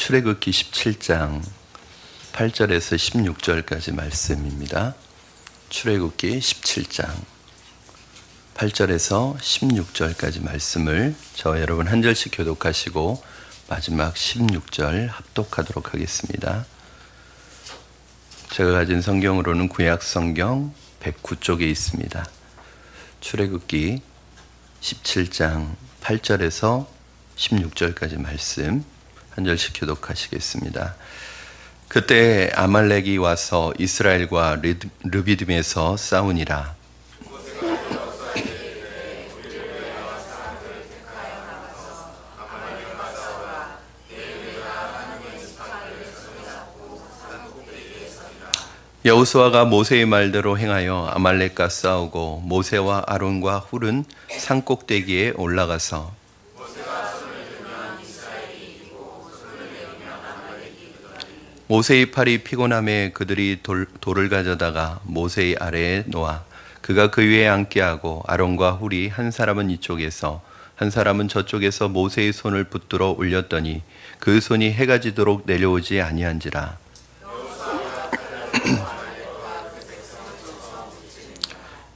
출애굽기 17장 8절에서 16절까지 말씀입니다. 출애굽기 17장 8절에서 16절까지 말씀을 저 여러분 한 절씩 교독하시고 마지막 16절 합독하도록 하겠습니다. 제가 가진 성경으로는 구약 성경 109쪽에 있습니다. 출애굽기 17장 8절에서 16절까지 말씀 한 절씩 교독하시겠습니다. 그때 아말렉이 와서 이스라엘과 르비딤에서 싸우니라. 여호수아가 모세의 말대로 행하여 아말렉과 싸우고 모세와 아론과 훌은 산꼭대기에 올라가서 모세의 팔이 피곤함에 그들이 돌을 가져다가 모세의 아래에 놓아 그가 그 위에 앉게 하고 아론과 훌이 한 사람은 이쪽에서 한 사람은 저쪽에서 모세의 손을 붙들어 올렸더니 그 손이 해가 지도록 내려오지 아니한지라.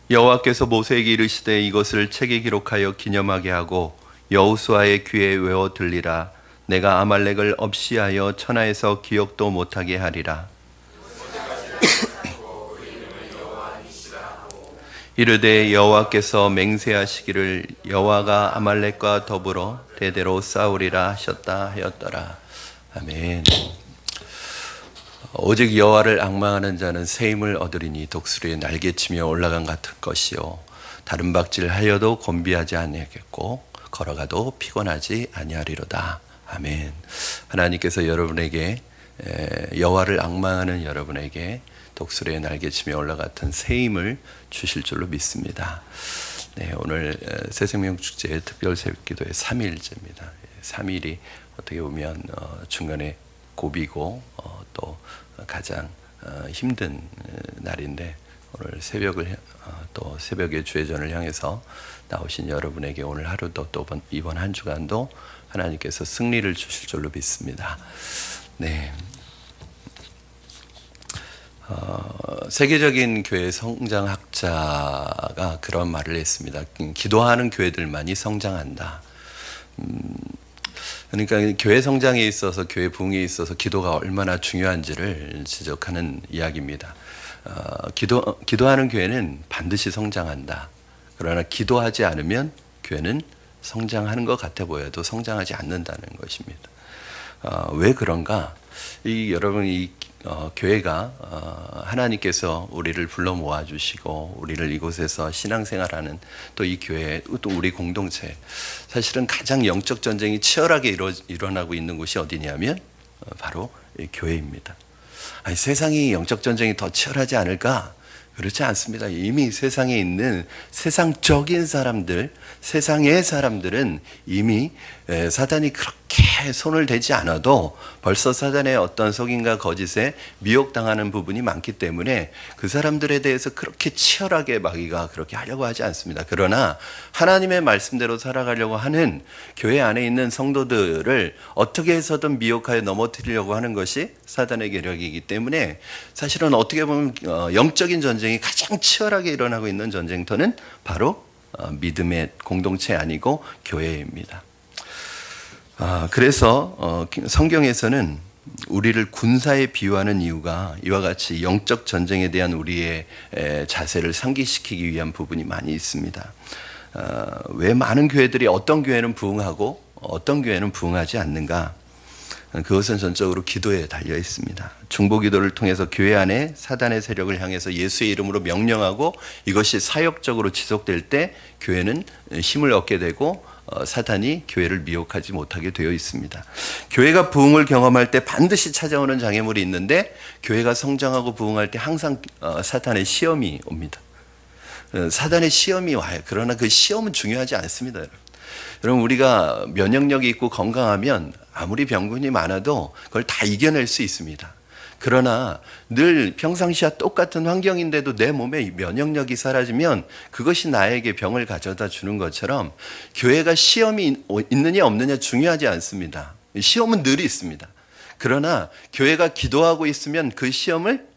여호와께서 모세에게 이르시되 이것을 책에 기록하여 기념하게 하고 여호수아의 귀에 외워 들리라. 내가 아말렉을 없이하여 천하에서 기억도 못하게 하리라. 이르되 여호와께서 맹세하시기를 여호와가 아말렉과 더불어 대대로 싸우리라 하셨다 하였더라. 아멘. 오직 여호와를 앙망하는 자는 새 힘을 얻으리니 독수리의 날개치며 올라간 같은 것이요 다른 박질하여도 곤비하지 아니하겠고 걸어가도 피곤하지 아니하리로다. 아멘. 하나님께서 여러분에게 여호와를 আক망하는 여러분에게 독수리의 날개치며 올라갔던 새 힘을 주실 줄로 믿습니다. 네, 오늘 새생명축제의 특별 새벽기도의 3일째입니다. 3일이 어떻게 보면 중간에 고비고 또 가장 힘든 날인데 오늘 또 새벽의 주회전을 향해서 나오신 여러분에게 오늘 하루도 또 이번 한 주간도 하나님께서 승리를 주실 줄로 믿습니다. 네. 세계적인 교회 성장학자가 그런 말을 했습니다. 기도하는 교회들만이 성장한다. 그러니까 교회 성장에 있어서 교회 부흥에 있어서 기도가 얼마나 중요한지를 지적하는 이야기입니다. 기도하는 교회는 반드시 성장한다. 그러나 기도하지 않으면 교회는 성장하는 것 같아 보여도 성장하지 않는다는 것입니다. 왜 그런가? 여러분 교회가 하나님께서 우리를 불러 모아주시고 우리를 이곳에서 신앙생활하는 또 이 교회 또 우리 공동체 사실은 가장 영적 전쟁이 치열하게 일어나고 있는 곳이 어디냐면 바로 이 교회입니다. 아니, 세상이 영적 전쟁이 더 치열하지 않을까? 그렇지 않습니다. 이미 세상에 있는 세상적인 사람들, 세상의 사람들은 이미 사단이 그렇게 손을 대지 않아도 벌써 사단의 어떤 속임과 거짓에 미혹당하는 부분이 많기 때문에 그 사람들에 대해서 그렇게 치열하게 마귀가 그렇게 하려고 하지 않습니다. 그러나 하나님의 말씀대로 살아가려고 하는 교회 안에 있는 성도들을 어떻게 해서든 미혹하여 넘어뜨리려고 하는 것이 사단의 계략이기 때문에 사실은 어떻게 보면 영적인 전쟁이 가장 치열하게 일어나고 있는 전쟁터는 바로 믿음의 공동체 아니고 교회입니다. 그래서 성경에서는 우리를 군사에 비유하는 이유가 이와 같이 영적 전쟁에 대한 우리의 자세를 상기시키기 위한 부분이 많이 있습니다. 왜 많은 교회들이 어떤 교회는 부흥하고 어떤 교회는 부흥하지 않는가? 그것은 전적으로 기도에 달려 있습니다. 중보기도를 통해서 교회 안에 사단의 세력을 향해서 예수의 이름으로 명령하고 이것이 사역적으로 지속될 때 교회는 힘을 얻게 되고 사탄이 교회를 미혹하지 못하게 되어 있습니다. 교회가 부흥을 경험할 때 반드시 찾아오는 장애물이 있는데 교회가 성장하고 부흥할 때 항상 사탄의 시험이 옵니다. 사단의 시험이 와요. 그러나 그 시험은 중요하지 않습니다. 여러분 우리가 면역력이 있고 건강하면 아무리 병균이 많아도 그걸 다 이겨낼 수 있습니다. 그러나 늘 평상시와 똑같은 환경인데도 내 몸에 면역력이 사라지면 그것이 나에게 병을 가져다 주는 것처럼 교회가 시험이 있느냐 없느냐 중요하지 않습니다. 시험은 늘 있습니다. 그러나 교회가 기도하고 있으면 그 시험을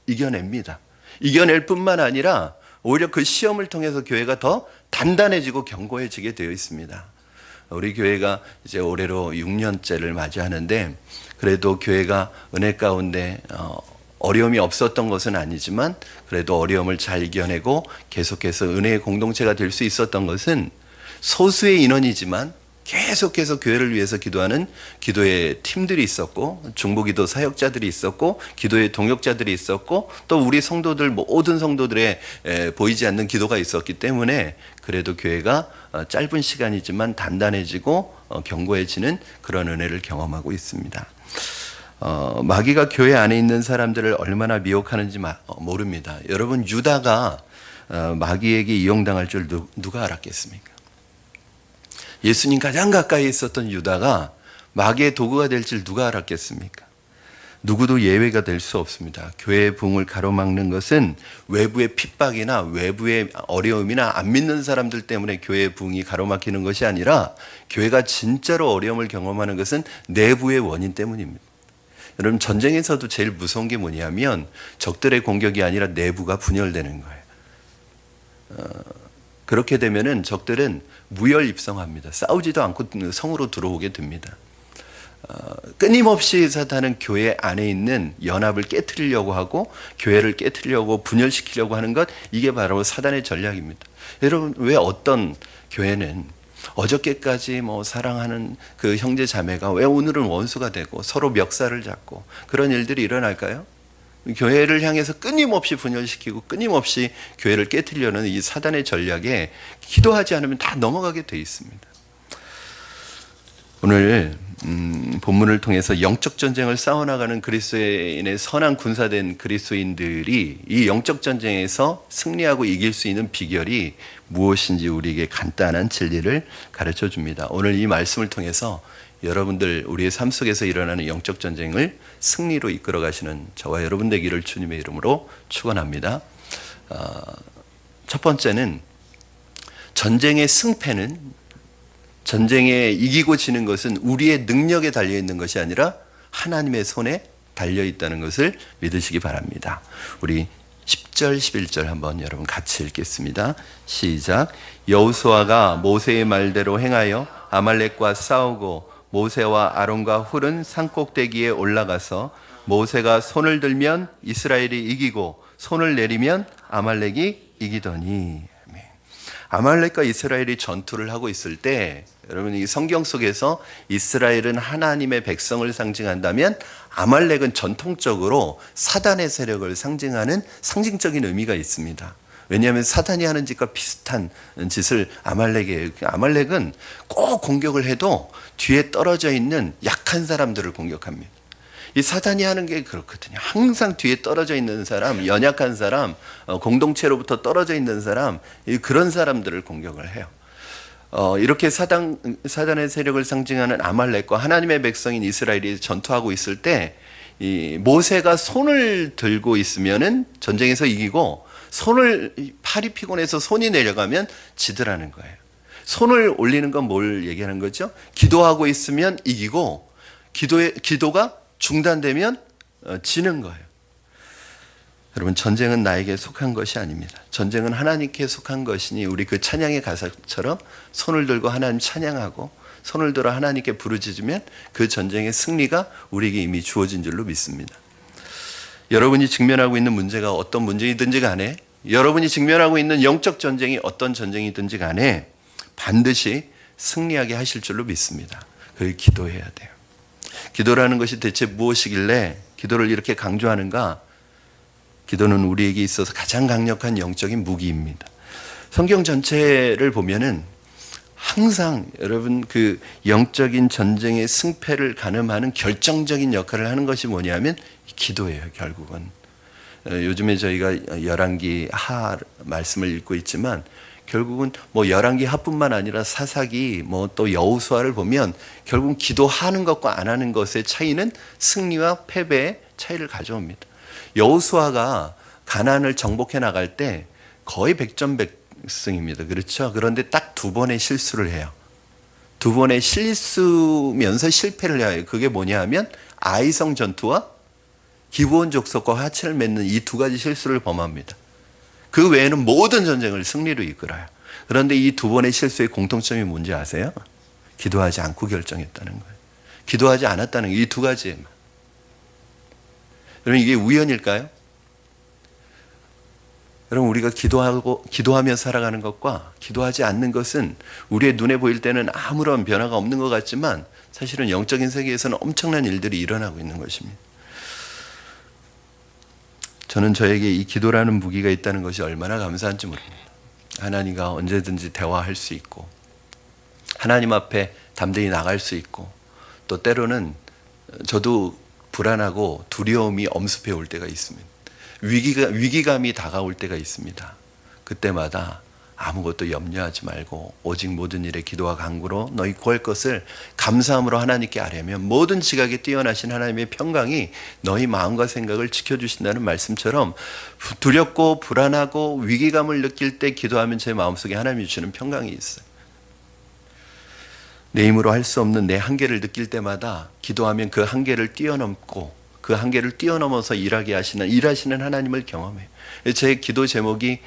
이겨냅니다. 이겨낼 뿐만 아니라 오히려 그 시험을 통해서 교회가 더 단단해지고 견고해지게 되어 있습니다. 우리 교회가 이제 올해로 6년째를 맞이하는데, 그래도 교회가 은혜 가운데 어려움이 없었던 것은 아니지만 그래도 어려움을 잘 이겨내고 계속해서 은혜의 공동체가 될 수 있었던 것은 소수의 인원이지만 계속해서 교회를 위해서 기도하는 기도의 팀들이 있었고, 중보기도 사역자들이 있었고, 기도의 동역자들이 있었고, 또 우리 성도들, 모든 성도들의 보이지 않는 기도가 있었기 때문에 그래도 교회가 짧은 시간이지만 단단해지고 견고해지는 그런 은혜를 경험하고 있습니다. 마귀가 교회 안에 있는 사람들을 얼마나 미혹하는지 모릅니다. 여러분, 유다가 마귀에게 이용당할 줄 누가 알았겠습니까? 예수님 가장 가까이 있었던 유다가 마귀의 도구가 될 줄 누가 알았겠습니까? 누구도 예외가 될 수 없습니다. 교회의 부흥을 가로막는 것은 외부의 핍박이나 외부의 어려움이나 안 믿는 사람들 때문에 교회의 부흥이 가로막히는 것이 아니라, 교회가 진짜로 어려움을 경험하는 것은 내부의 원인 때문입니다. 여러분, 전쟁에서도 제일 무서운 게 뭐냐면 적들의 공격이 아니라 내부가 분열되는 거예요. 그렇게 되면은 적들은 무혈입성합니다. 싸우지도 않고 성으로 들어오게 됩니다. 끊임없이 사탄은 교회 안에 있는 연합을 깨트리려고 하고, 교회를 깨트리려고 분열시키려고 하는 것, 이게 바로 사단의 전략입니다. 여러분, 왜 어떤 교회는 어저께까지 사랑하는 그 형제 자매가 왜 오늘은 원수가 되고 서로 멱살을 잡고 그런 일들이 일어날까요? 교회를 향해서 끊임없이 분열시키고 끊임없이 교회를 깨트리려는 이 사단의 전략에 기도하지 않으면 다 넘어가게 돼 있습니다. 오늘 본문을 통해서 영적 전쟁을 싸워나가는 그리스도인의 선한 군사된 그리스도인들이 이 영적 전쟁에서 승리하고 이길 수 있는 비결이 무엇인지 우리에게 간단한 진리를 가르쳐 줍니다. 오늘 이 말씀을 통해서 여러분들, 우리의 삶 속에서 일어나는 영적 전쟁을 승리로 이끌어 가시는 저와 여러분 되기를 주님의 이름으로 축원합니다. 첫 번째는, 전쟁의 승패는, 전쟁에 이기고 지는 것은 우리의 능력에 달려 있는 것이 아니라 하나님의 손에 달려 있다는 것을 믿으시기 바랍니다. 우리 10절 11절 한번 여러분 같이 읽겠습니다. 시작. 여호수아가 모세의 말대로 행하여 아말렉과 싸우고 모세와 아론과 훌은 산꼭대기에 올라가서 모세가 손을 들면 이스라엘이 이기고 손을 내리면 아말렉이 이기더니. 아말렉과 이스라엘이 전투를 하고 있을 때, 여러분, 이 성경 속에서 이스라엘은 하나님의 백성을 상징한다면 아말렉은 전통적으로 사단의 세력을 상징하는 상징적인 의미가 있습니다. 왜냐하면 사단이 하는 짓과 비슷한 짓을 아말렉은 꼭 공격을 해도 뒤에 떨어져 있는 약한 사람들을 공격합니다. 이 사단이 하는 게 그렇거든요. 항상 뒤에 떨어져 있는 사람, 연약한 사람, 공동체로부터 떨어져 있는 사람, 그런 사람들을 공격을 해요. 이렇게 사단의 세력을 상징하는 아말렉과 하나님의 백성인 이스라엘이 전투하고 있을 때, 이 모세가 손을 들고 있으면은 전쟁에서 이기고, 팔이 피곤해서 손이 내려가면 지더라는 거예요. 손을 올리는 건 뭘 얘기하는 거죠? 기도하고 있으면 이기고, 기도가 중단되면 지는 거예요. 여러분, 전쟁은 나에게 속한 것이 아닙니다. 전쟁은 하나님께 속한 것이니, 우리 그 찬양의 가사처럼 손을 들고 하나님 찬양하고 손을 들어 하나님께 부르짖으면 그 전쟁의 승리가 우리에게 이미 주어진 줄로 믿습니다. 여러분이 직면하고 있는 문제가 어떤 문제이든지 간에, 여러분이 직면하고 있는 영적 전쟁이 어떤 전쟁이든지 간에 반드시 승리하게 하실 줄로 믿습니다. 그걸 기도해야 돼요. 기도라는 것이 대체 무엇이길래 기도를 이렇게 강조하는가? 기도는 우리에게 있어서 가장 강력한 영적인 무기입니다. 성경 전체를 보면은 항상 여러분, 그 영적인 전쟁의 승패를 가늠하는 결정적인 역할을 하는 것이 뭐냐면 기도예요, 결국은. 요즘에 저희가 열왕기 하 말씀을 읽고 있지만, 결국은 열왕기 하뿐만 아니라 사사기, 또 여호수아를 보면 결국은 기도하는 것과 안 하는 것의 차이는 승리와 패배의 차이를 가져옵니다. 여호수아가 가나안을 정복해 나갈 때 거의 백전백승입니다. 그렇죠? 그런데 딱 2번의 실수를 해요. 2번의 실수면서 실패를 해요. 그게 뭐냐 하면 아이성 전투와 기브온 족속과 화친을 맺는 이 두 가지 실수를 범합니다. 그 외에는 모든 전쟁을 승리로 이끌어요. 그런데 이 두 번의 실수의 공통점이 뭔지 아세요? 기도하지 않고 결정했다는 거예요. 기도하지 않았다는 이 두 가지에만. 여러분, 이게 우연일까요? 여러분, 우리가 기도하며 살아가는 것과 기도하지 않는 것은 우리의 눈에 보일 때는 아무런 변화가 없는 것 같지만 사실은 영적인 세계에서는 엄청난 일들이 일어나고 있는 것입니다. 저는 저에게 이 기도라는 무기가 있다는 것이 얼마나 감사한지 모릅니다. 하나님과 언제든지 대화할 수 있고 하나님 앞에 담대히 나갈 수 있고 또 때로는 저도 불안하고 두려움이 엄습해 올 때가 있습니다. 위기감이 다가올 때가 있습니다. 그때마다 아무것도 염려하지 말고 오직 모든 일에 기도와 간구로 너희 구할 것을 감사함으로 하나님께 아뢰면 모든 지각에 뛰어나신 하나님의 평강이 너희 마음과 생각을 지켜주신다는 말씀처럼 두렵고 불안하고 위기감을 느낄 때 기도하면 제 마음속에 하나님이 주시는 평강이 있어요. 내 힘으로 할 수 없는 내 한계를 느낄 때마다 기도하면 그 한계를 뛰어넘고 그 한계를 뛰어넘어서 일하시는 하나님을 경험해요. 제 기도 제목이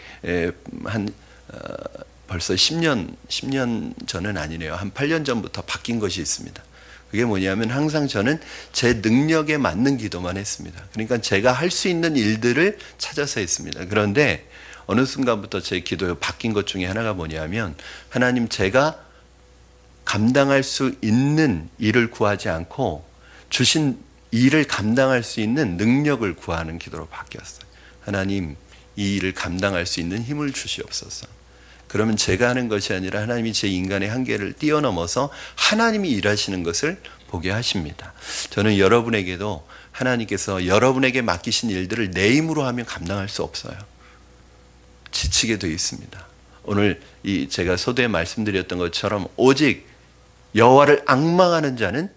벌써 10년 전은 아니네요. 한 8년 전부터 바뀐 것이 있습니다. 그게 뭐냐면 항상 저는 제 능력에 맞는 기도만 했습니다. 그러니까 제가 할 수 있는 일들을 찾아서 했습니다. 그런데 어느 순간부터 제 기도에 바뀐 것 중에 하나가 뭐냐면 하나님, 제가 감당할 수 있는 일을 구하지 않고 주신 일을 감당할 수 있는 능력을 구하는 기도로 바뀌었어요. 하나님, 이 일을 감당할 수 있는 힘을 주시옵소서. 그러면 제가 하는 것이 아니라 하나님이 제 인간의 한계를 뛰어넘어서 하나님이 일하시는 것을 보게 하십니다. 저는 여러분에게도 하나님께서 여러분에게 맡기신 일들을 내 힘으로 하면 감당할 수 없어요. 지치게 되어 있습니다. 오늘 제가 서두에 말씀드렸던 것처럼 오직 여호와를 앙망하는 자는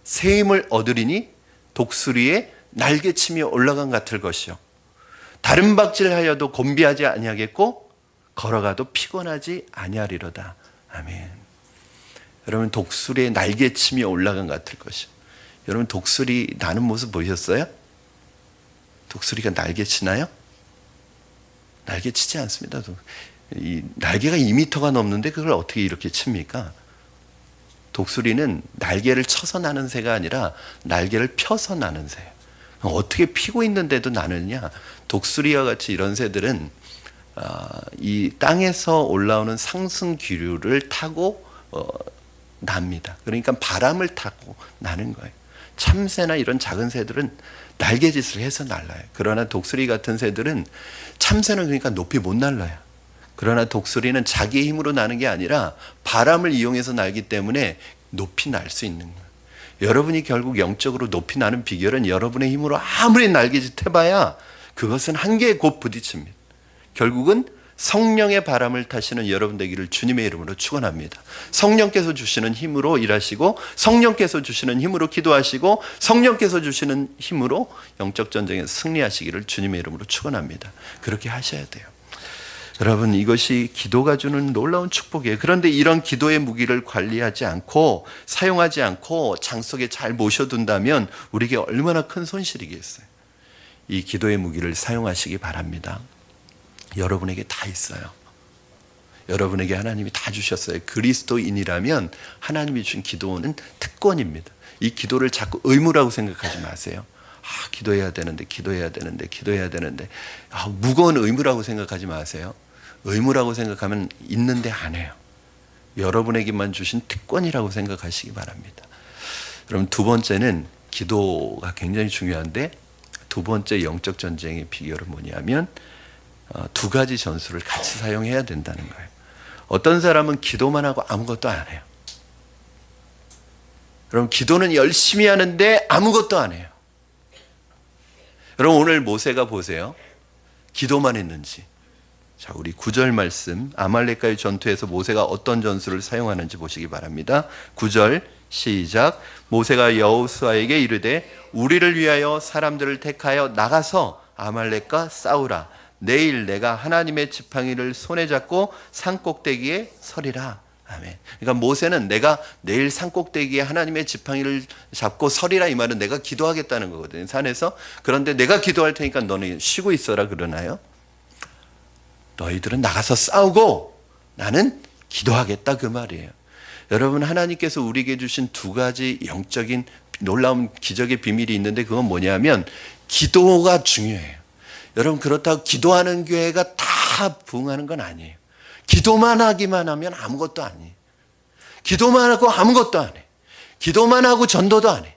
새 힘을 얻으리니 독수리의 날개치며 올라간 같을 것이요 다른 박질하여도 곤비하지 아니하겠고 걸어가도 피곤하지 아니하리로다. 아멘. 여러분, 독수리의 날개치며 올라간 같을 것이요. 여러분, 독수리 나는 모습 보셨어요? 독수리가 날개치나요? 날개치지 않습니다. 이 날개가 2m가 넘는데 그걸 어떻게 이렇게 칩니까? 독수리는 날개를 쳐서 나는 새가 아니라 날개를 펴서 나는 새예요. 어떻게 피고 있는데도 나느냐? 독수리와 같이 이런 새들은 이 땅에서 올라오는 상승 기류를 타고 납니다. 그러니까 바람을 타고 나는 거예요. 참새나 이런 작은 새들은 날개짓을 해서 날아요. 그러나 독수리 같은 새들은, 참새는 그러니까 높이 못 날아요. 그러나 독수리는 자기의 힘으로 나는 게 아니라 바람을 이용해서 날기 때문에 높이 날 수 있는 거예요. 여러분이 결국 영적으로 높이 나는 비결은 여러분의 힘으로 아무리 날개짓 해봐야 그것은 한계에 곧 부딪힙니다. 결국은 성령의 바람을 타시는 여러분 되기를 주님의 이름으로 축원합니다. 성령께서 주시는 힘으로 일하시고 성령께서 주시는 힘으로 기도하시고 성령께서 주시는 힘으로 영적 전쟁에서 승리하시기를 주님의 이름으로 축원합니다. 그렇게 하셔야 돼요. 여러분, 이것이 기도가 주는 놀라운 축복이에요. 그런데 이런 기도의 무기를 관리하지 않고 사용하지 않고 장 속에 잘 모셔둔다면 우리에게 얼마나 큰 손실이겠어요. 이 기도의 무기를 사용하시기 바랍니다. 여러분에게 다 있어요. 여러분에게 하나님이 다 주셨어요. 그리스도인이라면 하나님이 주신 기도는 특권입니다. 이 기도를 자꾸 의무라고 생각하지 마세요. 기도해야 되는데 무거운 의무라고 생각하지 마세요. 의무라고 생각하면 있는데 안 해요. 여러분에게만 주신 특권이라고 생각하시기 바랍니다. 그럼 두 번째는, 기도가 굉장히 중요한데 두 번째 영적 전쟁의 비결은 뭐냐면 두 가지 전술을 같이 사용해야 된다는 거예요. 어떤 사람은 기도만 하고 아무것도 안 해요. 여러분, 기도는 열심히 하는데 아무것도 안 해요. 여러분, 오늘 모세가 보세요. 기도만 했는지. 자, 우리 9절 말씀, 아말렉과의 전투에서 모세가 어떤 전술을 사용하는지 보시기 바랍니다. 9절 시작. 모세가 여호수아에게 이르되 우리를 위하여 사람들을 택하여 나가서 아말렉과 싸우라. 내일 내가 하나님의 지팡이를 손에 잡고 산 꼭대기에 서리라. 아멘. 그러니까 모세는 내가 내일 산꼭대기에 하나님의 지팡이를 잡고 서리라, 이 말은 내가 기도하겠다는 거거든요, 산에서. 그런데 내가 기도할 테니까 너는 쉬고 있어라 그러나요? 너희들은 나가서 싸우고 나는 기도하겠다, 그 말이에요. 여러분, 하나님께서 우리에게 주신 두 가지 영적인 놀라운 기적의 비밀이 있는데, 그건 뭐냐면 기도가 중요해요. 여러분, 그렇다고 기도하는 교회가 다 부흥하는 건 아니에요. 기도만 하기만 하면 아무것도 아니에요. 기도만 하고 아무것도 안 해. 기도만 하고 전도도 안 해.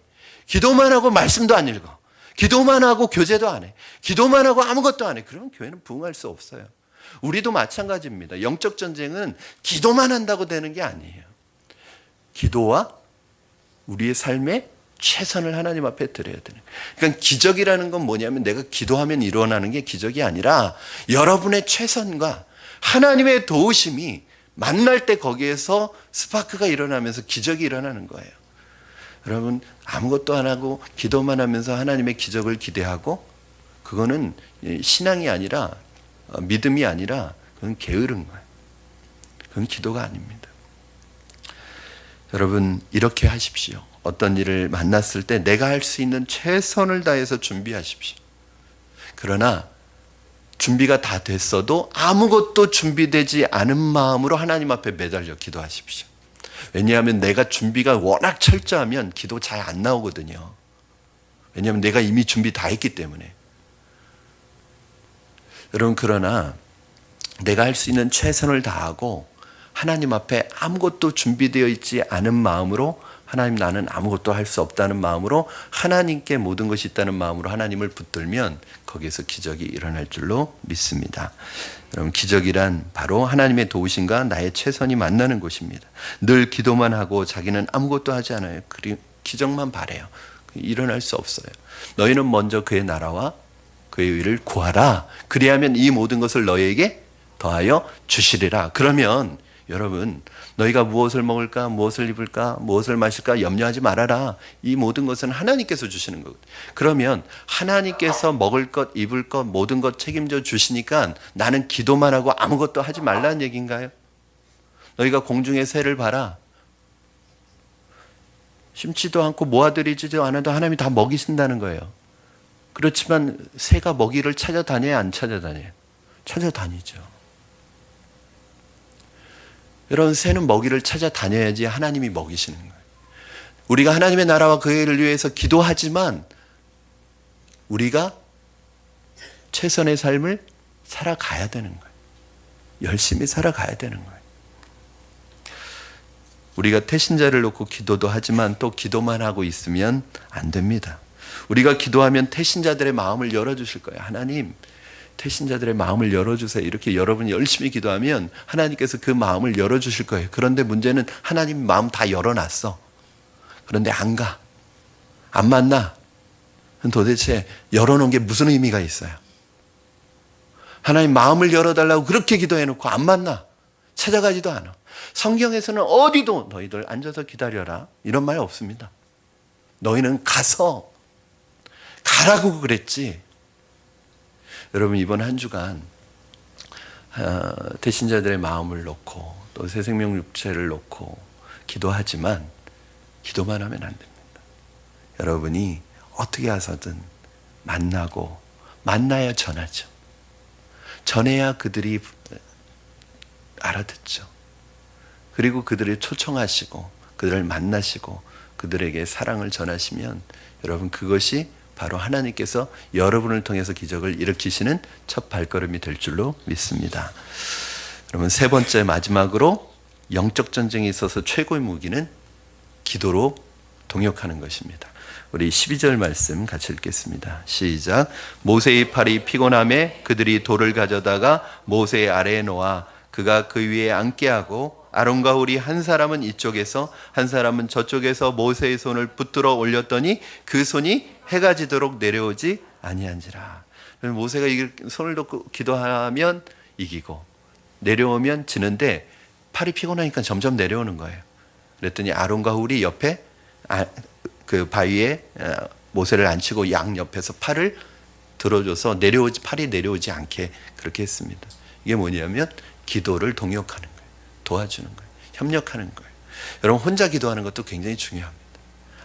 기도만 하고 말씀도 안 읽어. 기도만 하고 교제도 안 해. 기도만 하고 아무것도 안 해. 그러면 교회는 부흥할 수 없어요. 우리도 마찬가지입니다. 영적 전쟁은 기도만 한다고 되는 게 아니에요. 기도와 우리의 삶에 최선을 하나님 앞에 드려야 되는. 그러니까 기적이라는 건 뭐냐면 내가 기도하면 일어나는 게 기적이 아니라 여러분의 최선과 하나님의 도우심이 만날 때 거기에서 스파크가 일어나면서 기적이 일어나는 거예요. 여러분, 아무것도 안 하고 기도만 하면서 하나님의 기적을 기대하고, 그거는 신앙이 아니라, 믿음이 아니라, 그건 게으른 거예요. 그건 기도가 아닙니다. 여러분, 이렇게 하십시오. 어떤 일을 만났을 때 내가 할 수 있는 최선을 다해서 준비하십시오. 그러나 준비가 다 됐어도 아무것도 준비되지 않은 마음으로 하나님 앞에 매달려 기도하십시오. 왜냐하면 내가 준비가 워낙 철저하면 기도 잘 안 나오거든요. 왜냐하면 내가 이미 준비 다 했기 때문에. 여러분, 그러나 내가 할 수 있는 최선을 다하고 하나님 앞에 아무것도 준비되어 있지 않은 마음으로, 하나님, 나는 아무것도 할 수 없다는 마음으로, 하나님께 모든 것이 있다는 마음으로 하나님을 붙들면 거기에서 기적이 일어날 줄로 믿습니다. 여러분, 기적이란 바로 하나님의 도우심과 나의 최선이 만나는 곳입니다. 늘 기도만 하고 자기는 아무것도 하지 않아요. 기적만 바래요. 일어날 수 없어요. 너희는 먼저 그의 나라와 그의 의를 구하라. 그리하면 이 모든 것을 너희에게 더하여 주시리라. 그러면 여러분, 너희가 무엇을 먹을까, 무엇을 입을까, 무엇을 마실까 염려하지 말아라. 이 모든 것은 하나님께서 주시는 거거든요. 그러면 하나님께서 먹을 것, 입을 것, 모든 것 책임져 주시니까 나는 기도만 하고 아무것도 하지 말라는 얘기인가요? 너희가 공중의 새를 봐라. 심지도 않고 모아들이지도 않아도 하나님이 다 먹이신다는 거예요. 그렇지만 새가 먹이를 찾아다녀야 안 찾아다녀요? 찾아다니죠. 여러분, 새는 먹이를 찾아다녀야지 하나님이 먹이시는 거예요. 우리가 하나님의 나라와 그 일을 위해서 기도하지만 우리가 최선의 삶을 살아가야 되는 거예요. 열심히 살아가야 되는 거예요. 우리가 태신자를 놓고 기도도 하지만 또 기도만 하고 있으면 안 됩니다. 우리가 기도하면 태신자들의 마음을 열어주실 거예요. 하나님, 태신자들의 마음을 열어주세요. 이렇게 여러분이 열심히 기도하면 하나님께서 그 마음을 열어주실 거예요. 그런데 문제는 하나님 마음 다 열어놨어. 그런데 안 가. 안 만나. 도대체 열어놓은 게 무슨 의미가 있어요? 하나님 마음을 열어달라고 그렇게 기도해놓고 안 만나. 찾아가지도 않아. 성경에서는 어디도 너희들 앉아서 기다려라, 이런 말 없습니다. 너희는 가서 가라고 그랬지. 여러분, 이번 한 주간 태신자들의 마음을 놓고 또 새생명 육체를 놓고 기도하지만 기도만 하면 안 됩니다. 여러분이 어떻게 해서든 만나고, 만나야 전하죠. 전해야 그들이 알아듣죠. 그리고 그들을 초청하시고 그들을 만나시고 그들에게 사랑을 전하시면 여러분, 그것이 바로 하나님께서 여러분을 통해서 기적을 일으키시는 첫 발걸음이 될 줄로 믿습니다. 여러분, 세 번째, 마지막으로 영적 전쟁에 있어서 최고의 무기는 기도로 동역하는 것입니다. 우리 12절 말씀 같이 읽겠습니다. 시작. 모세의 팔이 피곤함에 그들이 돌을 가져다가 모세의 아래에 놓아 그가 그 위에 앉게 하고, 아론과 훌이 한 사람은 이쪽에서 한 사람은 저쪽에서 모세의 손을 붙들어 올렸더니 그 손이 해가 지도록 내려오지 아니한지라. 모세가 손을 놓고 기도하면 이기고 내려오면 지는데 팔이 피곤하니까 점점 내려오는 거예요. 그랬더니 아론과 훌이 옆에 그 바위에 모세를 앉히고 양 옆에서 팔을 들어줘서 팔이 내려오지 않게 그렇게 했습니다. 이게 뭐냐면 기도를 동역하는 거예요. 도와주는 거예요. 협력하는 거예요. 여러분 혼자 기도하는 것도 굉장히 중요합니다.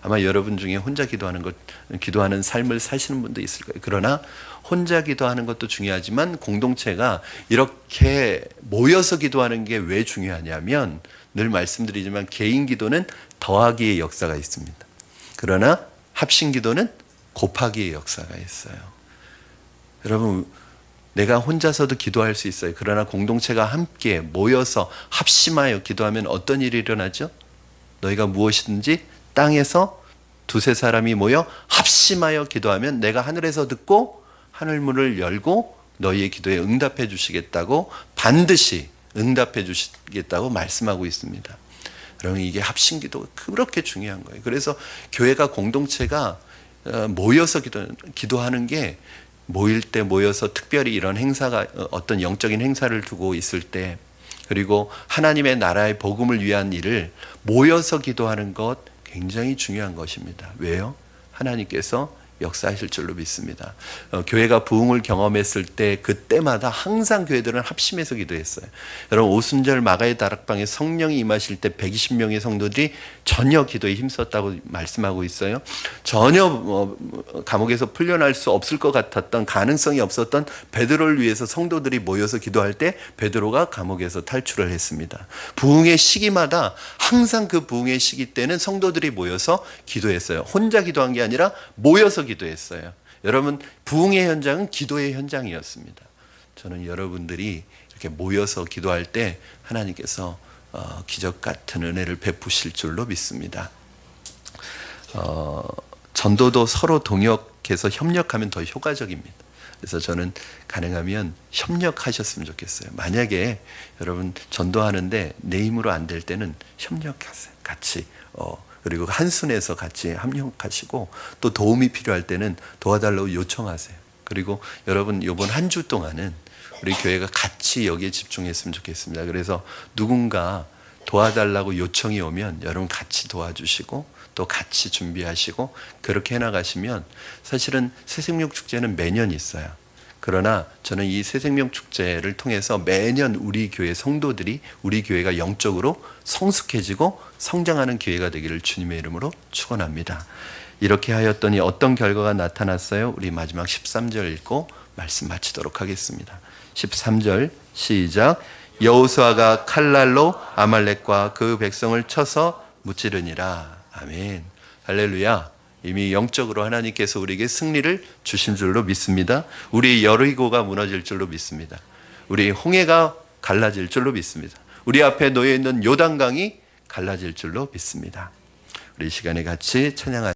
아마 여러분 중에 혼자 기도하는 삶을 사시는 분도 있을 거예요. 그러나 혼자 기도하는 것도 중요하지만 공동체가 이렇게 모여서 기도하는 게 왜 중요하냐면 늘 말씀드리지만 개인 기도는 더하기의 역사가 있습니다. 그러나 합심 기도는 곱하기의 역사가 있어요. 여러분 내가 혼자서도 기도할 수 있어요. 그러나 공동체가 함께 모여서 합심하여 기도하면 어떤 일이 일어나죠? 너희가 무엇이든지 땅에서 두세 사람이 모여 합심하여 기도하면 내가 하늘에서 듣고 하늘 문을 열고 너희의 기도에 응답해 주시겠다고 반드시 응답해 주시겠다고 말씀하고 있습니다. 여러분 이게 합심 기도가 그렇게 중요한 거예요. 그래서 교회가 공동체가 모여서 기도하는 게 모일 때 모여서 특별히 이런 행사가 어떤 영적인 행사를 두고 있을 때 그리고 하나님의 나라의 복음을 위한 일을 모여서 기도하는 것 굉장히 중요한 것입니다. 왜요? 하나님께서 역사하실 줄로 믿습니다. 교회가 부흥을 경험했을 때 그때마다 항상 교회들은 합심해서 기도했어요. 여러분 오순절 마가의 다락방에 성령이 임하실 때 120명의 성도들이 전혀 기도에 힘썼다고 말씀하고 있어요. 전혀 감옥에서 풀려날 수 없을 것 같았던 가능성이 없었던 베드로를 위해서 성도들이 모여서 기도할 때 베드로가 감옥에서 탈출을 했습니다. 부흥의 시기마다 항상 그 부흥의 시기 때는 성도들이 모여서 기도했어요. 혼자 기도한 게 아니라 모여서 기도했어요. 여러분 부흥의 현장은 기도의 현장이었습니다. 저는 여러분들이 이렇게 모여서 기도할 때 하나님께서 기적 같은 은혜를 베푸실 줄로 믿습니다. 전도도 서로 동역해서 협력하면 더 효과적입니다. 그래서 저는 가능하면 협력하셨으면 좋겠어요. 만약에 여러분 전도하는데 내 힘으로 안 될 때는 협력하세요. 같이 그리고 한순에서 같이 합력하시고 또 도움이 필요할 때는 도와달라고 요청하세요. 그리고 여러분 이번 한 주 동안은 우리 교회가 같이 여기에 집중했으면 좋겠습니다. 그래서 누군가 도와달라고 요청이 오면 여러분 같이 도와주시고 또 같이 준비하시고 그렇게 해나가시면 사실은 새생명 축제는 매년 있어요. 그러나 저는 이 새생명 축제를 통해서 매년 우리 교회 성도들이 우리 교회가 영적으로 성숙해지고 성장하는 기회가 되기를 주님의 이름으로 축원합니다. 이렇게 하였더니 어떤 결과가 나타났어요? 우리 마지막 13절 읽고 말씀 마치도록 하겠습니다. 13절 시작. 여호수아가 칼날로 아말렉과 그 백성을 쳐서 무찌르니라. 아멘. 할렐루야. 이미 영적으로 하나님께서 우리에게 승리를 주신 줄로 믿습니다. 우리 여리고가 무너질 줄로 믿습니다. 우리 홍해가 갈라질 줄로 믿습니다. 우리 앞에 놓여 있는 요단강이 갈라질 줄로 믿습니다. 우리 이 시간에 같이 찬양하겠습니다.